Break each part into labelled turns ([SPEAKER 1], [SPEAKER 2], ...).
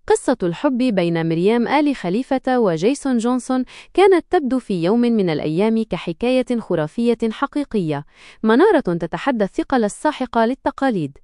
[SPEAKER 1] قصة الحب بين مريم آل خليفة وجيسون جونسون كانت تبدو في يوم من الأيام كحكاية خرافية حقيقية، منارة تتحدى الثقل الساحق للتقاليد.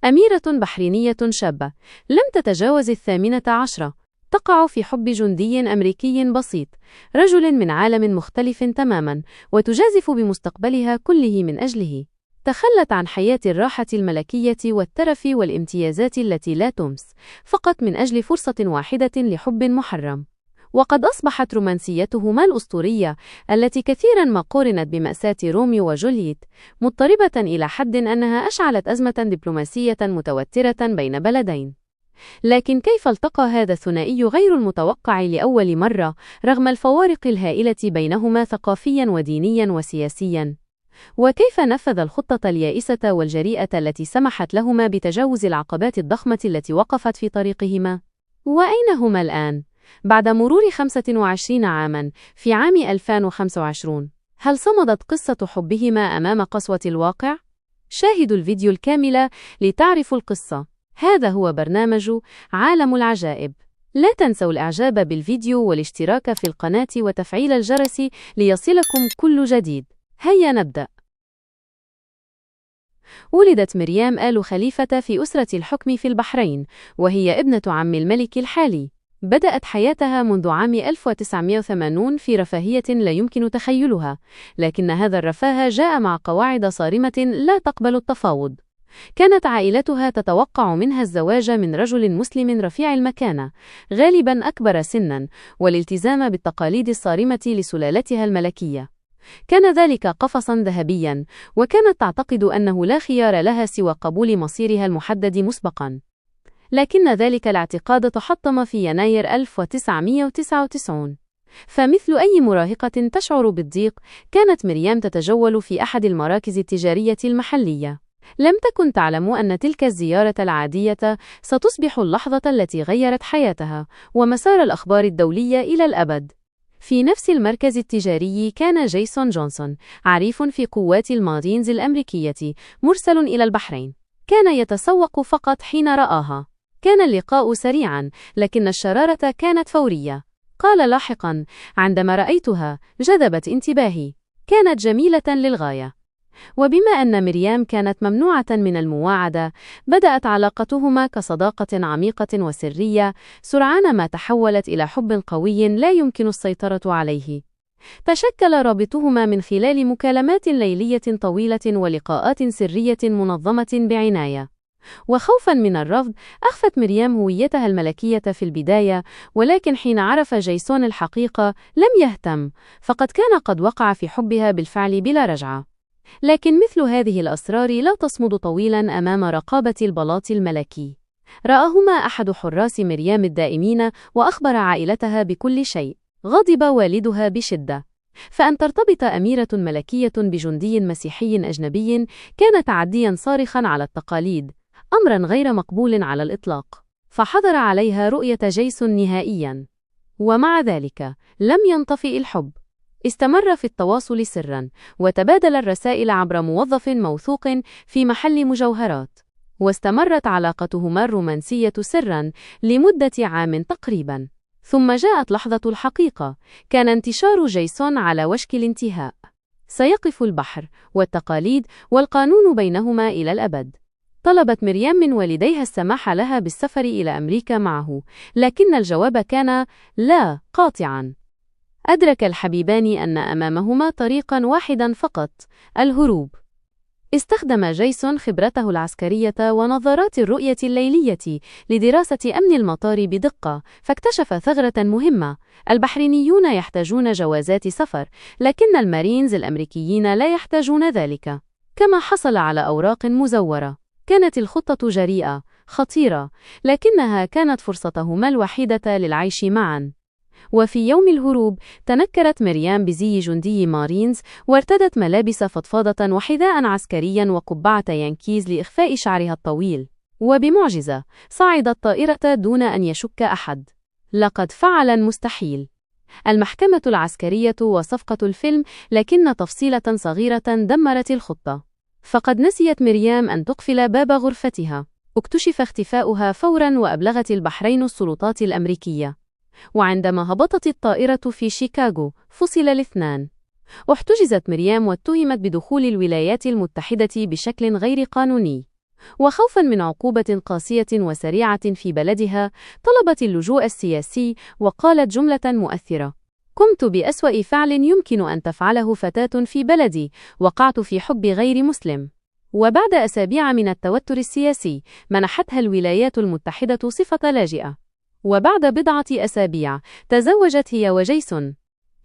[SPEAKER 1] أميرة بحرينية شابة لم تتجاوز 18، تقع في حب جندي أمريكي بسيط، رجل من عالم مختلف تماما، وتجازف بمستقبلها كله من أجله. تخلت عن حياة الراحة الملكية والترف والامتيازات التي لا تمس، فقط من أجل فرصة واحدة لحب محرم. وقد أصبحت رومانسيتهما الأسطورية التي كثيرا ما قورنت بمأساة روميو وجولييت مضطربة إلى حد أنها أشعلت أزمة دبلوماسية متوترة بين بلدين. لكن كيف التقى هذا الثنائي غير المتوقع لأول مرة رغم الفوارق الهائلة بينهما ثقافيا ودينيا وسياسيا؟ وكيف نفذ الخطة اليائسة والجريئة التي سمحت لهما بتجاوز العقبات الضخمة التي وقفت في طريقهما؟ وأين هما الآن؟ بعد مرور 25 عاماً، في عام 2025، هل صمدت قصة حبهما أمام قسوة الواقع؟ شاهدوا الفيديو الكامل لتعرفوا القصة. هذا هو برنامج عالم العجائب. لا تنسوا الإعجاب بالفيديو والاشتراك في القناة وتفعيل الجرس ليصلكم كل جديد. هيا نبدأ. ولدت مريم آل خليفة في أسرة الحكم في البحرين، وهي ابنة عم الملك الحالي. بدأت حياتها منذ عام 1980 في رفاهية لا يمكن تخيلها، لكن هذا الرفاه جاء مع قواعد صارمة لا تقبل التفاوض. كانت عائلتها تتوقع منها الزواج من رجل مسلم رفيع المكانة، غالبا أكبر سنا، والالتزام بالتقاليد الصارمة لسلالتها الملكية. كان ذلك قفصا ذهبيا، وكانت تعتقد أنه لا خيار لها سوى قبول مصيرها المحدد مسبقا. لكن ذلك الاعتقاد تحطم في يناير 1999. فمثل أي مراهقة تشعر بالضيق، كانت مريم تتجول في أحد المراكز التجارية المحلية. لم تكن تعلم أن تلك الزيارة العادية ستصبح اللحظة التي غيرت حياتها ومسار الأخبار الدولية إلى الأبد. في نفس المركز التجاري كان جيسون جونسون، عريف في قوات المارينز الأمريكية، مرسل إلى البحرين. كان يتسوق فقط حين رآها. كان اللقاء سريعا، لكن الشرارة كانت فورية. قال لاحقا: عندما رأيتها جذبت انتباهي، كانت جميلة للغاية. وبما أن مريم كانت ممنوعة من المواعدة، بدأت علاقتهما كصداقة عميقة وسرية، سرعان ما تحولت إلى حب قوي لا يمكن السيطرة عليه. تشكل رابطهما من خلال مكالمات ليلية طويلة ولقاءات سرية منظمة بعناية. وخوفا من الرفض، أخفت مريم هويتها الملكية في البداية، ولكن حين عرف جيسون الحقيقة لم يهتم، فقد كان قد وقع في حبها بالفعل بلا رجعة. لكن مثل هذه الأسرار لا تصمد طويلا أمام رقابة البلاط الملكي. رآهما أحد حراس مريم الدائمين وأخبر عائلتها بكل شيء. غضب والدها بشدة، فأن ترتبط أميرة ملكية بجندي مسيحي أجنبي كان تعديا صارخا على التقاليد، أمرا غير مقبول على الإطلاق. فحظر عليها رؤية جيسون نهائيا. ومع ذلك لم ينطفئ الحب. استمر في التواصل سرا، وتبادل الرسائل عبر موظف موثوق في محل مجوهرات. واستمرت علاقتهما الرومانسية سرا لمدة عام تقريبا. ثم جاءت لحظة الحقيقة. كان انتشار جيسون على وشك الانتهاء. سيقف البحر والتقاليد والقانون بينهما إلى الأبد. طلبت مريم من والديها السماح لها بالسفر إلى أمريكا معه، لكن الجواب كان لا قاطعا. أدرك الحبيبان أن أمامهما طريقا واحدا فقط: الهروب. استخدم جيسون خبرته العسكرية ونظارات الرؤية الليلية لدراسة أمن المطار بدقة، فاكتشف ثغرة مهمة: البحرينيون يحتاجون جوازات سفر، لكن المارينز الأمريكيين لا يحتاجون ذلك. كما حصل على أوراق مزورة. كانت الخطة جريئة، خطيرة، لكنها كانت فرصتهما الوحيدة للعيش معا. وفي يوم الهروب، تنكرت مريم بزي جندي مارينز، وارتدت ملابس فضفاضة وحذاء عسكريا وقبعة يانكيز لإخفاء شعرها الطويل. وبمعجزة، صعدت الطائرة دون أن يشك أحد. لقد فعل مستحيل. المحكمة العسكرية وصفقة الفيلم، لكن تفصيلة صغيرة دمرت الخطة. فقد نسيت مريم أن تقفل باب غرفتها. اكتشف اختفاؤها فوراً وأبلغت البحرين السلطات الأمريكية. وعندما هبطت الطائرة في شيكاغو فصل الاثنان. احتجزت مريم واتهمت بدخول الولايات المتحدة بشكل غير قانوني. وخوفاً من عقوبة قاسية وسريعة في بلدها طلبت اللجوء السياسي وقالت جملة مؤثرة: قمت بأسوأ فعل يمكن أن تفعله فتاة في بلدي، وقعت في حب غير مسلم. وبعد أسابيع من التوتر السياسي منحتها الولايات المتحدة صفة لاجئة. وبعد بضعة أسابيع تزوجت هي وجيسون.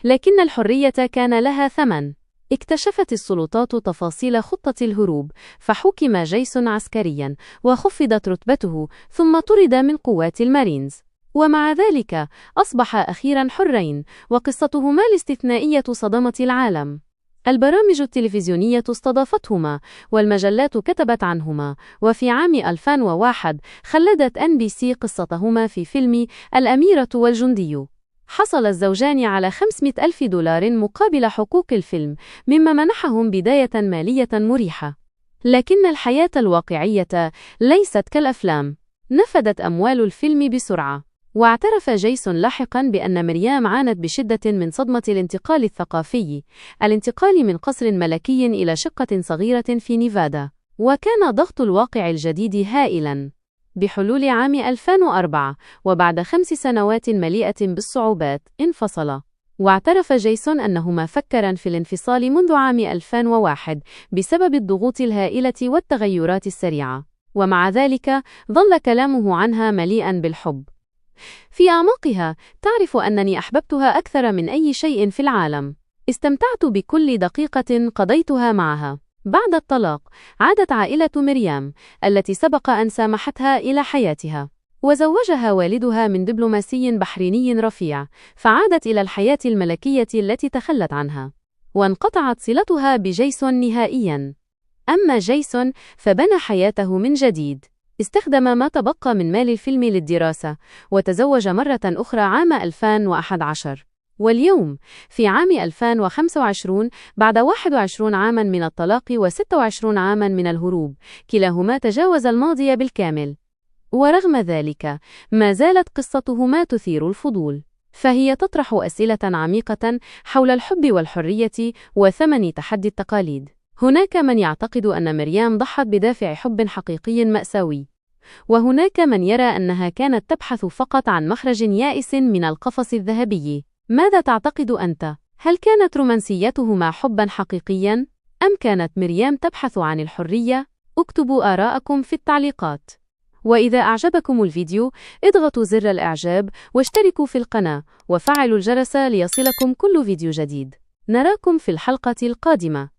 [SPEAKER 1] لكن الحرية كان لها ثمن. اكتشفت السلطات تفاصيل خطة الهروب، فحُكم جيسون عسكرياً وخفضت رتبته ثم طُرد من قوات المارينز. ومع ذلك أصبح أخيراً حرين، وقصتهما الاستثنائية صدمت العالم. البرامج التلفزيونية استضافتهما، والمجلات كتبت عنهما، وفي عام 2001 خلدت NBC قصتهما في فيلم الأميرة والجندي. حصل الزوجان على $500,000 مقابل حقوق الفيلم، مما منحهم بداية مالية مريحة. لكن الحياة الواقعية ليست كالأفلام. نفدت أموال الفيلم بسرعة. واعترف جيسون لاحقاً بأن مريم عانت بشدة من صدمة الانتقال الثقافي، الانتقال من قصر ملكي إلى شقة صغيرة في نيفادا. وكان ضغط الواقع الجديد هائلاً. بحلول عام 2004 وبعد 5 سنوات مليئة بالصعوبات انفصلا. واعترف جيسون أنهما فكرا في الانفصال منذ عام 2001 بسبب الضغوط الهائلة والتغيرات السريعة. ومع ذلك ظل كلامه عنها مليئا بالحب. في أعماقها تعرف أنني أحببتها أكثر من أي شيء في العالم. استمتعت بكل دقيقة قضيتها معها. بعد الطلاق عادت عائلة مريم التي سبق أن سامحتها إلى حياتها. وزوجها والدها من دبلوماسي بحريني رفيع، فعادت إلى الحياة الملكية التي تخلت عنها. وانقطعت صلتها بجيسون نهائياً. أما جيسون فبنى حياته من جديد. استخدم ما تبقى من مال الفيلم للدراسة، وتزوج مرة أخرى عام 2011. واليوم في عام 2025 بعد 21 عاماً من الطلاق و26 عاماً من الهروب، كلاهما تجاوز الماضي بالكامل. ورغم ذلك ما زالت قصتهما تثير الفضول، فهي تطرح أسئلة عميقة حول الحب والحرية وثمن تحدي التقاليد. هناك من يعتقد أن مريم ضحت بدافع حب حقيقي مأساوي، وهناك من يرى أنها كانت تبحث فقط عن مخرج يائس من القفص الذهبي. ماذا تعتقد أنت؟ هل كانت رومانسيتهما حباً حقيقياً؟ أم كانت مريم تبحث عن الحرية؟ اكتبوا آراءكم في التعليقات. وإذا أعجبكم الفيديو اضغطوا زر الإعجاب واشتركوا في القناة وفعلوا الجرس ليصلكم كل فيديو جديد. نراكم في الحلقة القادمة.